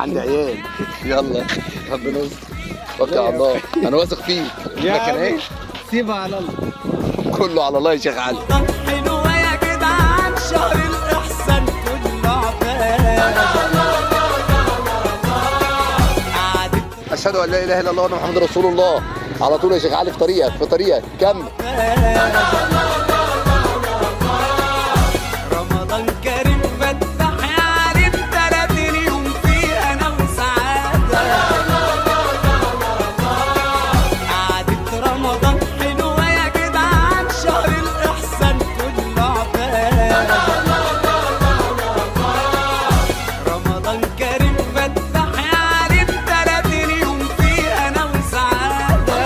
عندي عيال. يلا ربنا يستر، توكل على الله، انا واثق فيك. لكن ايه، سيبها على الله، كله على الله يا شيخ علي. حلوة يا جدعان، شهر الإحسان كله عباد. اشهد ان لا اله الا الله وان محمد رسول الله. على طول يا شيخ علي، في طريقك كمل. رمضان كريم فتح يا علي، 30 يوم فيه أنا وسعادة. قعدة رمضان حلوة يا جدعان، شهر الإحسان كله عباد. رمضان كريم فتح يا علي، 30 يوم فيه أنا وسعادة.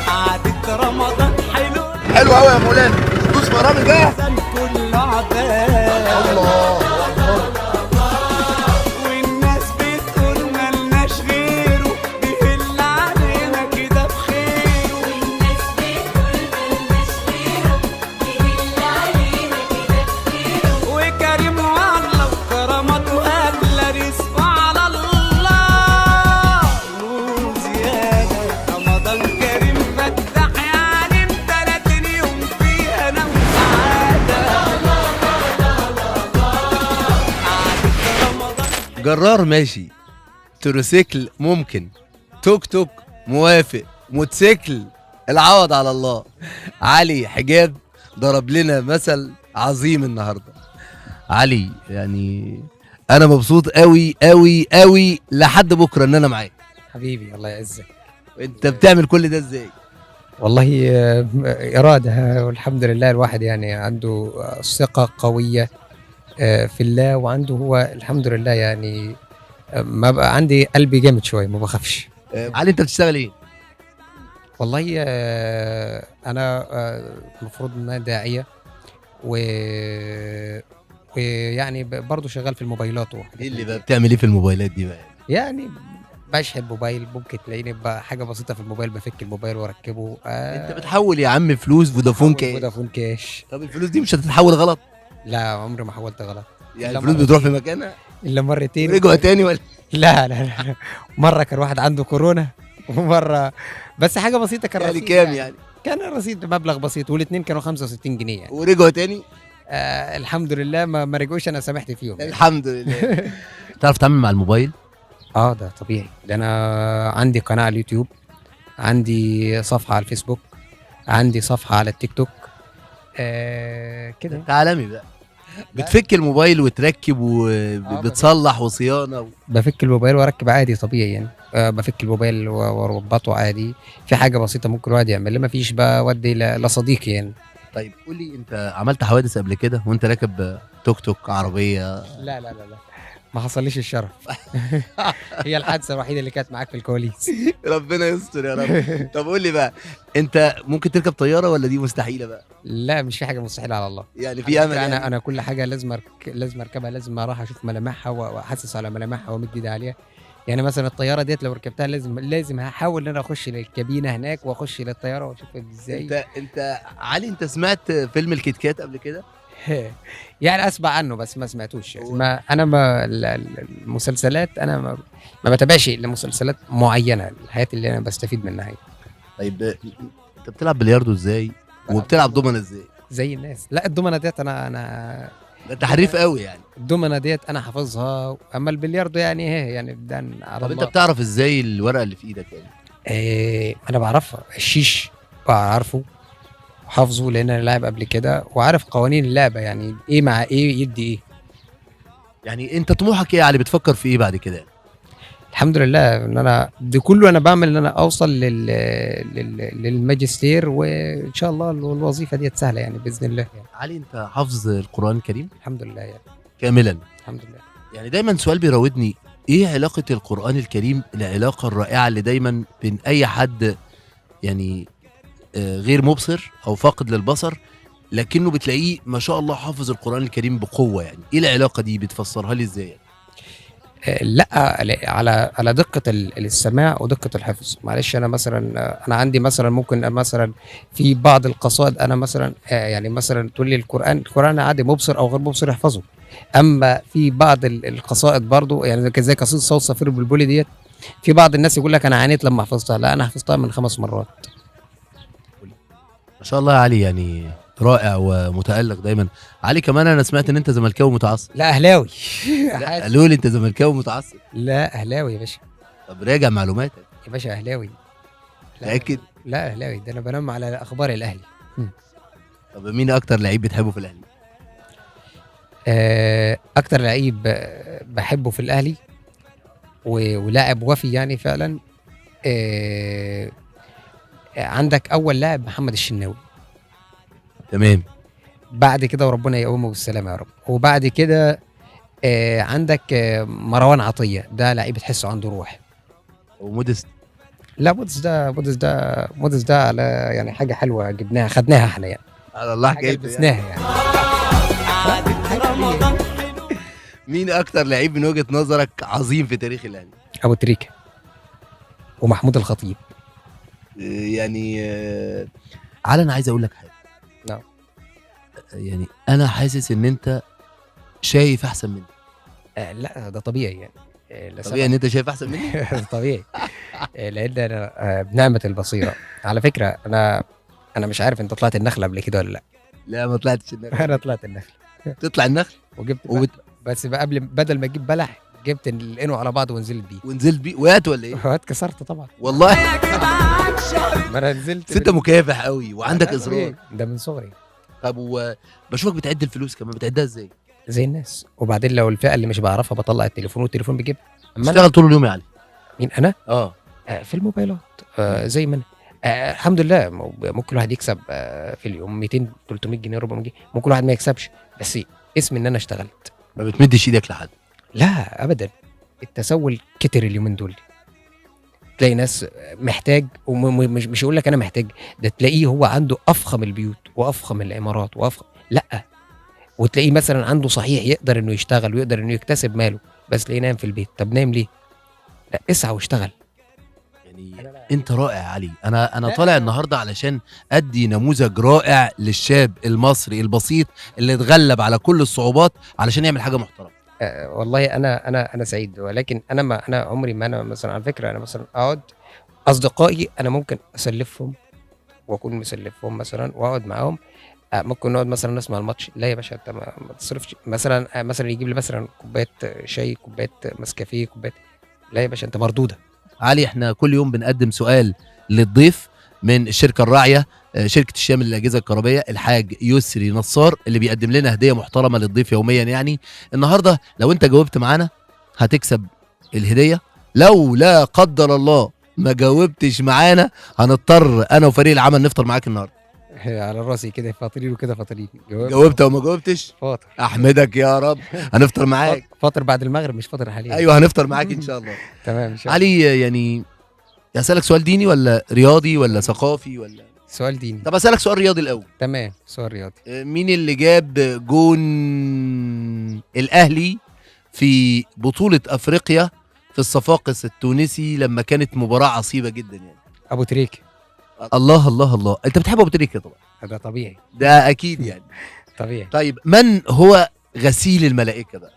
قعدة رمضان حلوة حلو قوي يا مولانا، دوس برامج بقى. كله عباد. الله والناس بتقول ملناش غيره، بيهل علينا كده بخيره. والناس بتقول ملناش غيره، بيهل علينا كده بخيره. وكريم والله وكرامته أغلى، رزقه على الله نور زيادة. رمضان كريم فتح يا علي، 30 يوم فيه أنا وسعادة. جرار ماشي، تروسيكل ممكن، توك توك موافق، موتوسيكل العوض على الله. علي حجاب ضرب لنا مثل عظيم النهارده. علي يعني انا مبسوط قوي قوي قوي لحد بكره ان انا معاك. حبيبي الله يعزك. انت بتعمل كل ده ازاي؟ والله إرادة، والحمد لله الواحد يعني عنده ثقة قوية في الله، وعنده هو الحمد لله يعني ما بقى عندي قلبي جامد شوية، ما بخافش. علي انت بتشتغل ايه؟ والله أنا المفروض إن أنا داعية، ويعني برضه شغال في الموبايلات وحاجات ايه اللي من بقى دي. بتعمل ايه في الموبايلات دي بقى؟ يعني بشحن موبايل، ممكن تلاقيني بقى حاجة بسيطة في الموبايل بفك الموبايل واركبه. انت بتحول يا عم فلوس فودافون كاش. فودافون كاش. طب الفلوس دي مش هتتحول غلط؟ لا عمري ما حولت غلط. يعني إلا الفلوس بتروح في مرتين. مكانها؟ الا مرتين. رجعوا تاني ولا؟ لا لا لا، مره كان واحد عنده كورونا، ومره بس حاجه بسيطه كان يعني رصيد كام يعني؟ كان الرصيد مبلغ بسيط، والاثنين كانوا 65 جنيه يعني. ورجعوا تاني؟ الحمد لله ما رجعوش، انا سامحت فيهم يعني. الحمد لله. تعرف تتعامل مع الموبايل؟ ده طبيعي، ده انا عندي قناه على اليوتيوب، عندي صفحه على الفيسبوك، عندي صفحه على التيك توك. كده. انت عالمي بقى. بتفك الموبايل وتركب وبتصلح وصيانه بفك الموبايل واركب عادي طبيعي يعني. بفك الموبايل واربطه عادي. في حاجه بسيطه ممكن الواحد يعمل، ما فيش بودي لصديقي يعني. طيب قول لي، انت عملت حوادث قبل كده وانت راكب توك توك عربيه؟ لا لا لا لا، ما حصليش الشرف. هي الحادثه الوحيده اللي كانت معاك في الكواليس. ربنا يستر يا رب. طب قول لي بقى، انت ممكن تركب طياره ولا دي مستحيله بقى؟ لا مش في حاجه مستحيله على الله. يعني في امل انا يعني؟ انا كل حاجه لازم اركبها، لازم اروح اشوف ملامحها واحسس على ملامحها وامد ايدي عليها. يعني مثلا الطياره ديت لو ركبتها لازم هحاول ان انا اخش للكابينه هناك واخش للطياره واشوف ازاي. انت علي، انت سمعت فيلم الكيت كات قبل كده؟ يعني اسمع عنه بس ما سمعتوش يعني. المسلسلات انا ما بتابعش الا مسلسلات معينه، الحاجات اللي انا بستفيد منها يعني. طيب انت بتلعب بلياردو ازاي وبتلعب دومنه ازاي؟ زي الناس. لا الدومنه ديت انا ده انت حريف قوي يعني. الدومنه ديت انا حافظها، اما البلياردو يعني ايه يعني بدان على طب انت الله. بتعرف ازاي الورقه اللي في ايدك يعني؟ انا بعرفها، الشيش بعرفه وحافظه لان انا لاعب قبل كده، وعارف قوانين اللعبه يعني ايه مع ايه يدي ايه. يعني انت طموحك ايه يا علي؟ بتفكر في ايه بعد كده؟ الحمد لله ان انا ده كله انا بعمل ان انا اوصل للماجستير، وان شاء الله الوظيفه ديت سهله يعني باذن الله يعني. علي انت حافظ القرآن الكريم الحمد لله يعني. كاملا؟ الحمد لله. يعني دايما سؤال بيراودني، ايه علاقة القرآن الكريم، العلاقة الرائعة اللي دايما بين اي حد يعني غير مبصر او فاقد للبصر، لكنه بتلاقيه ما شاء الله حافظ القرآن الكريم بقوة، يعني ايه العلاقة دي؟ بتفسرها لي ازاي؟ لا، على دقه السماع ودقه الحفظ. معلش انا مثلا، انا عندي مثلا ممكن مثلا في بعض القصائد انا مثلا يعني مثلا تقول لي القران عادي مبصر او غير مبصر يحفظه. اما في بعض القصائد برضو يعني زي قصيده صوت صفير البلبلي ديت، في بعض الناس يقول لك انا عانيت لما حفظتها. لا، انا حفظتها من 5 مرات. ما شاء الله يا علي، يعني رائع ومتألق دايما. علي كمان انا سمعت ان انت زملكاوي متعصب. لا، اهلاوي. لا قالوا لي انت زملكاوي متعصب. لا، اهلاوي يا باشا. طب راجع معلوماتك. يا باشا اهلاوي. لا، متأكد؟ لا، اهلاوي، ده انا بنام على اخبار الاهلي. طب مين اكتر لعيب بتحبه في الاهلي؟ اكتر لعيب بحبه في الاهلي ولاعب وفي يعني فعلا. عندك اول لاعب محمد الشناوي، تمام. بعد كده وربنا يقومه بالسلامه يا رب. وبعد كده عندك مروان عطيه، ده لعيب تحسه عنده روح. ومودست. لا، موديس ده على يعني حاجه حلوه جبناها خدناها احنا يعني، على الله حاجه حكايته يعني. لبسناها يعني. قعدة رمضان حلو. مين اكتر لعيب من وجهة نظرك عظيم في تاريخ الاهلي؟ ابو تريكه ومحمود الخطيب. يعني علي انا عايز اقول لك حاجه. نعم. يعني انا حاسس ان انت شايف احسن مني. لا، ده طبيعي يعني. طبيعي ان انت شايف احسن مني. طبيعي. لان انا بنعمه البصيره. على فكره انا مش عارف انت طلعت النخله قبل كده ولا لا. لا ما طلعتش النخل. انا طلعت النخله تطلع النخل وجبت وبت... بس بقى بدل ما اجيب بلح جبت القنو على بعض ونزلت بيه. ونزلت بيه وقعت ولا ايه؟ اتكسرت طبعا. والله. يا جماعة شهر. ما انا نزلت بس انت مكافح قوي وعندك لا، اصرار. ده من صغري طب وبشوفك بتعد الفلوس كمان، بتعدها ازاي؟ زي الناس. وبعدين لو الفئه اللي مش بعرفها بطلع التليفون والتليفون بيجيب. اما انا بتشتغل طول اليوم يا علي؟ مين انا؟ اه. في الموبايلات. زي ما انا. الحمد لله. ممكن الواحد يكسب في اليوم 200 300 جنيه 400 جنيه، ممكن الواحد ما يكسبش، بس اسم ان انا اشتغلت. ما بتمدش ايدك لحد؟ لا ابدا. التسول كتر اليومين دول. تلاقي ناس محتاج ومش يقول لك انا محتاج، ده تلاقيه هو عنده افخم البيوت وافخم العمارات وافخم. لا، وتلاقيه مثلا عنده صحيح يقدر انه يشتغل ويقدر انه يكتسب ماله، بس تلاقيه نايم في البيت. طب نايم ليه؟ لا، اسعى واشتغل. يعني انت رائع يا علي. انا لا. طالع النهارده علشان ادي نموذج رائع للشاب المصري البسيط اللي اتغلب على كل الصعوبات علشان يعمل حاجه محترمه. والله انا سعيد، ولكن انا عمري ما انا مثلا على فكره انا مثلا اقعد اصدقائي انا ممكن اسلفهم واكون مسلفهم مثلا واقعد معاهم. ممكن نقعد مثلا نسمع الماتش. لا يا باشا انت ما تصرفش مثلا يجيب لي مثلا كوبايه شاي، كوبايه نسكافيه، كوبايه. لا يا باشا انت مردوده. علي احنا كل يوم بنقدم سؤال للضيف من الشركه الراعيه شركه الشامل للاجهزه الكهربائيه الحاج يسري نصار اللي بيقدم لنا هديه محترمه للضيف يوميا. يعني النهارده لو انت جاوبت معانا هتكسب الهديه، لو لا قدر الله ما جاوبتش معانا هنضطر انا وفريق العمل نفطر معاك النهارده. على راسي كده فاطرين وكده فاطرين. جاوبت او ما جاوبتش فاطر. احمدك يا رب هنفطر معاك. فاطر بعد المغرب مش فاطر حاليا. ايوه هنفطر معاك ان شاء الله. تمام ان شاء الله. علي يعني اسالك سؤال ديني ولا رياضي ولا ثقافي ولا؟ سؤال ديني. طب اسالك سؤال رياضي الاول. تمام، سؤال رياضي. مين اللي جاب جون الاهلي في بطولة افريقيا في الصفاقس التونسي لما كانت مباراة عصيبة جدا يعني؟ ابو تريكه. الله الله الله، انت بتحب ابو تريكة طبعا. ده طبيعي. ده اكيد يعني. طبيعي. طيب من هو غسيل الملائكة بقى؟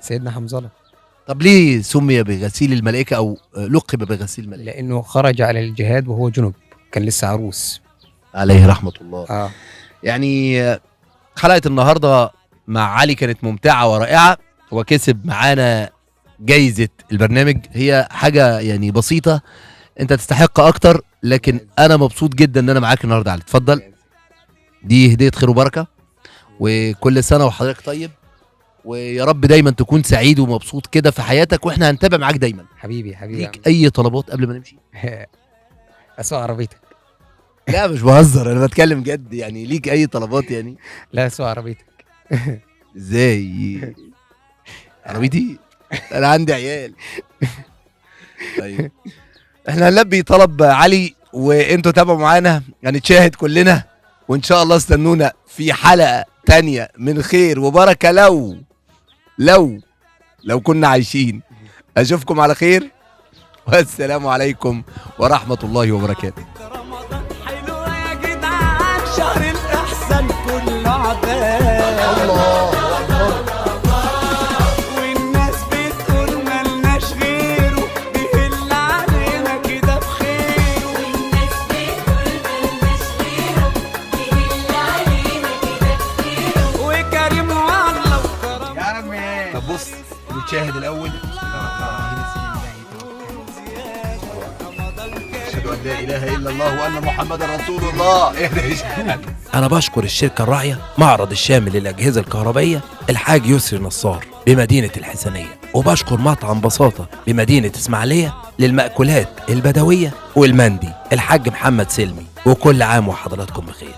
سيدنا حنظله. طب ليه سمي بغسيل الملائكة او لقب بغسيل الملائكة؟ لانه خرج على الجهاد وهو جنب، كان لسه عروس. عليه رحمة الله. يعني حلقة النهاردة مع علي كانت ممتعة ورائعة، وكسب معانا جايزة البرنامج. هي حاجة يعني بسيطة، انت تستحق اكتر، لكن انا مبسوط جدا ان انا معاك النهاردة. علي اتفضل، دي هدية خير وبركة، وكل سنة وحضرتك طيب، ويا رب دايما تكون سعيد ومبسوط كده في حياتك، واحنا هنتابع معاك دايما. حبيبي ليك اي طلبات قبل ما نمشي؟ اسوق عربيتك. لا مش بهزر، انا بتكلم جد. يعني ليك اي طلبات يعني؟ لا، اسوق عربيتك. ازاي عربيتي؟ انا عندي عيال. طيب احنا هنلبي طلب علي، وانتوا تابعوا معانا هنتشاهد كلنا، وان شاء الله استنونا في حلقة تانية من خير وبركة لو كنا عايشين. اشوفكم على خير، والسلام عليكم ورحمة الله وبركاته. رمضان حلو يا جدعان، شهر الإحسان كله عباد، والناس بتقول ملناش غيره، بيهل علينا كده بخيره، والناس بتقول ملناش غيره، بيهل علينا كده بخيره. وكريم والله وكرم. طب بص نشاهد الأول. أشهد أن لا إله إلا الله وأن محمدا رسول الله. أنا بشكر الشركة الراعية معرض الشامل للأجهزة الكهربائية الحاج يسري نصار بمدينة الحسنية، وبشكر مطعم بساطة بمدينة إسماعيلية للمأكولات البدوية والمندي الحاج محمد سلمي، وكل عام وحضراتكم بخير.